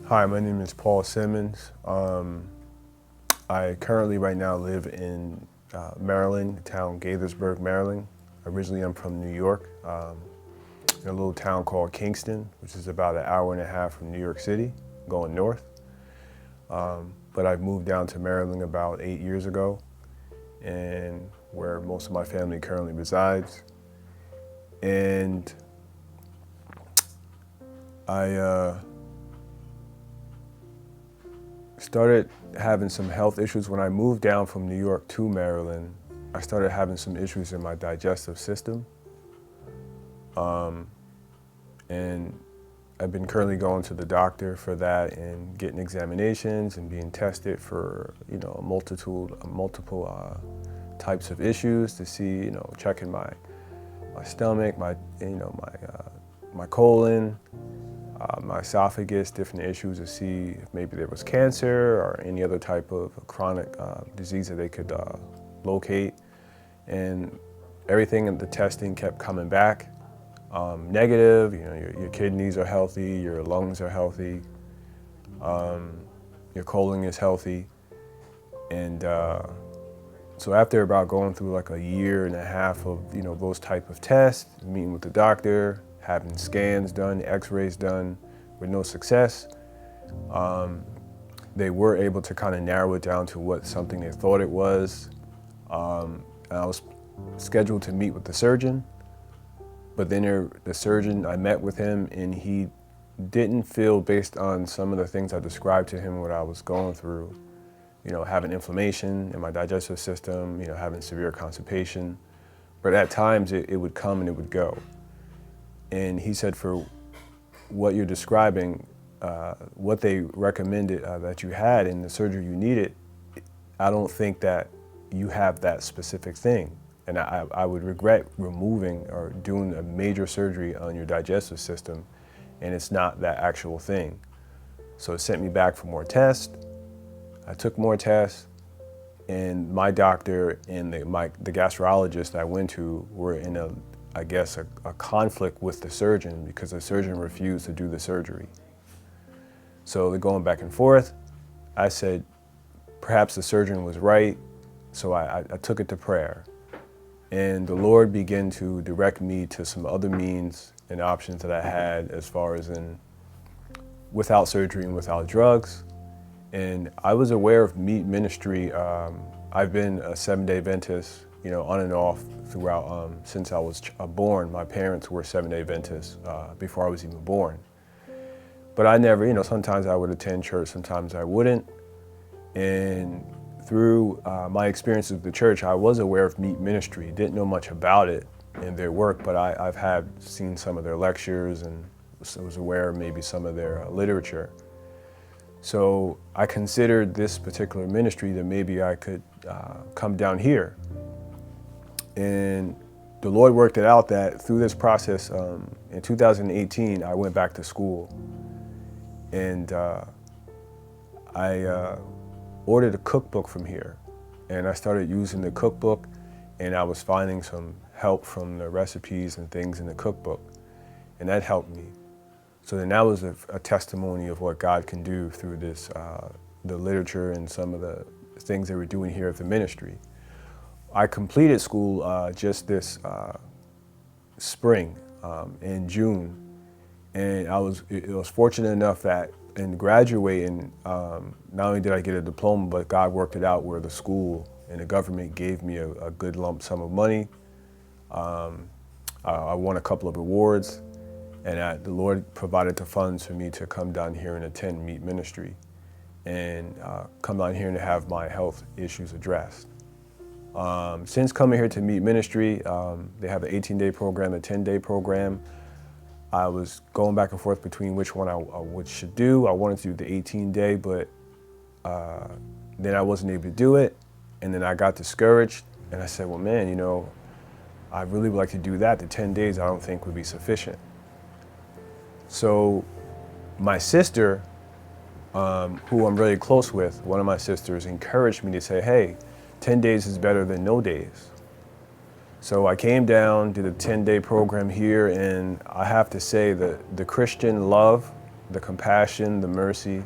Hi, my name is Paul Simmons. I currently right now live in Maryland, the town Gaithersburg, Maryland. Originally, I'm from New York, in a little town called Kingston, which is about an hour and a half from New York City, going north. But I moved down to Maryland about 8 years ago, and where most of my family currently resides. And I started having some health issues when I moved down from New York to Maryland. I started having some issues in my digestive system. And I've been currently going to the doctor for that and getting examinations and being tested for, multiple types of issues to see, checking my stomach, my colon, my esophagus, different issues to see if maybe there was cancer or any other type of chronic disease that they could locate. And everything in the testing kept coming back negative. Your kidneys are healthy, your lungs are healthy, your colon is healthy. And so after about going through like a year and a half of those type of tests, meeting with the doctor, having scans done, x-rays done with no success, they were able to kind of narrow it down to what something they thought it was. And I was scheduled to meet with the surgeon, but then the surgeon, I met with him and he didn't feel, based on some of the things I described to him what I was going through, having inflammation in my digestive system, having severe constipation. But at times it would come and it would go. And he said, for what you're describing, what they recommended that you had in the surgery you needed, I don't think that you have that specific thing. And I would regret removing or doing a major surgery on your digestive system, and it's not that actual thing. So it sent me back for more tests. I took more tests, and my doctor and the gastrologist I went to were in a conflict with the surgeon because the surgeon refused to do the surgery. So they're going back and forth. I said, perhaps the surgeon was right, so I took it to prayer. And the Lord began to direct me to some other means and options that I had as far as without surgery and without drugs. And I was aware of M.E.E.T ministry. I've been a 7-day Adventist, on and off throughout since I was born. My parents were 7-day Adventists before I was even born. But I never, sometimes I would attend church, sometimes I wouldn't. And through my experiences with the church, I was aware of M.E.E.T ministry. Didn't know much about it and their work, but I've seen some of their lectures and was aware of maybe some of their literature. So I considered this particular ministry that maybe I could come down here. And the Lord worked it out that through this process, in 2018, I went back to school. And I ordered a cookbook from here. And I started using the cookbook, and I was finding some help from the recipes and things in the cookbook. And that helped me. So then that was a testimony of what God can do through this, the literature and some of the things they were doing here at the ministry. I completed school just this spring, in June, and I was fortunate enough that in graduating, not only did I get a diploma, but God worked it out where the school and the government gave me a good lump sum of money. I won a couple of awards. And the Lord provided the funds for me to come down here and attend M.E.E.T ministry and come down here and have my health issues addressed. Since coming here to M.E.E.T ministry, they have an 18-day program, a 10-day program. I was going back and forth between which one I should do. I wanted to do the 18-day, but then I wasn't able to do it. And then I got discouraged, and I said, well, man, I really would like to do that. The 10 days I don't think would be sufficient. So my sister, who I'm really close with, one of my sisters encouraged me to say, hey, 10 days is better than no days. So I came down, did a 10-day program here, and I have to say that the Christian love the compassion, the mercy,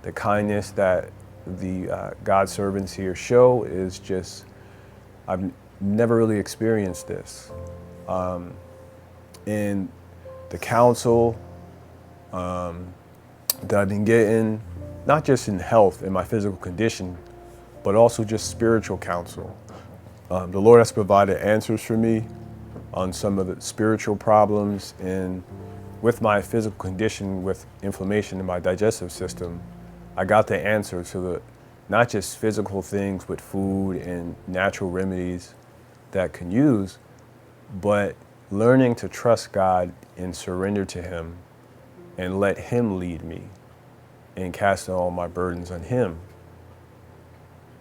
the kindness that the God servants here show is just, I've never really experienced this. In the counsel that I've been getting, not just in health and my physical condition, but also just spiritual counsel. The Lord has provided answers for me on some of the spiritual problems, and with my physical condition, with inflammation in my digestive system, I got the answer to the not just physical things with food and natural remedies that I can use, but learning to trust God and surrender to Him and let Him lead me and casting all my burdens on Him.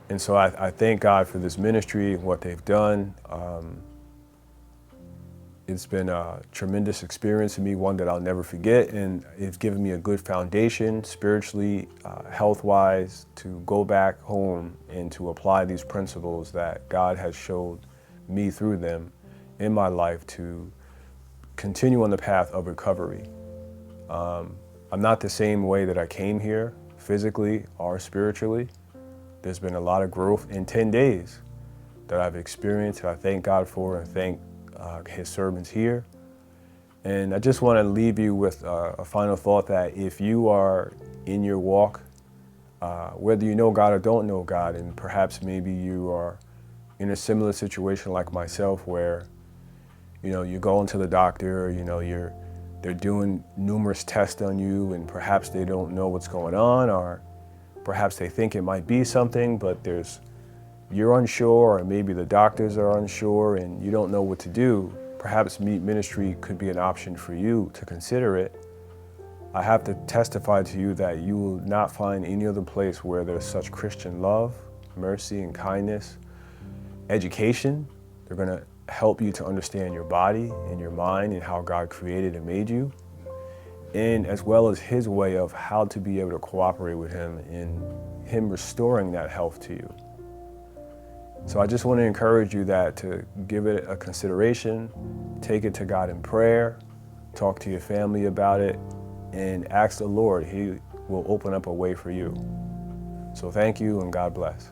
And so I thank God for this ministry and what they've done. It's been a tremendous experience for me, one that I'll never forget, and it's given me a good foundation spiritually, health-wise, to go back home and to apply these principles that God has showed me through them in my life to continue on the path of recovery. I'm not the same way that I came here, physically or spiritually. There's been a lot of growth in 10 days that I've experienced, that I thank God for, and thank His servants here. And I just want to leave you with a final thought that if you are in your walk, whether you know God or don't know God, and perhaps maybe you are in a similar situation like myself where, you know, you go into the doctor, you know, they're doing numerous tests on you, and perhaps they don't know what's going on, or perhaps they think it might be something, but you're unsure, or maybe the doctors are unsure and you don't know what to do. Perhaps M.E.E.T ministry could be an option for you to consider it. I have to testify to you that you will not find any other place where there's such Christian love, mercy, and kindness. Education, they're going to help you to understand your body and your mind and how God created and made you, and as well as His way of how to be able to cooperate with Him in Him restoring that health to you. So I just want to encourage you to give it a consideration, take it to God in prayer, talk to your family about it, and ask the Lord. He will open up a way for you. So thank you, and God bless.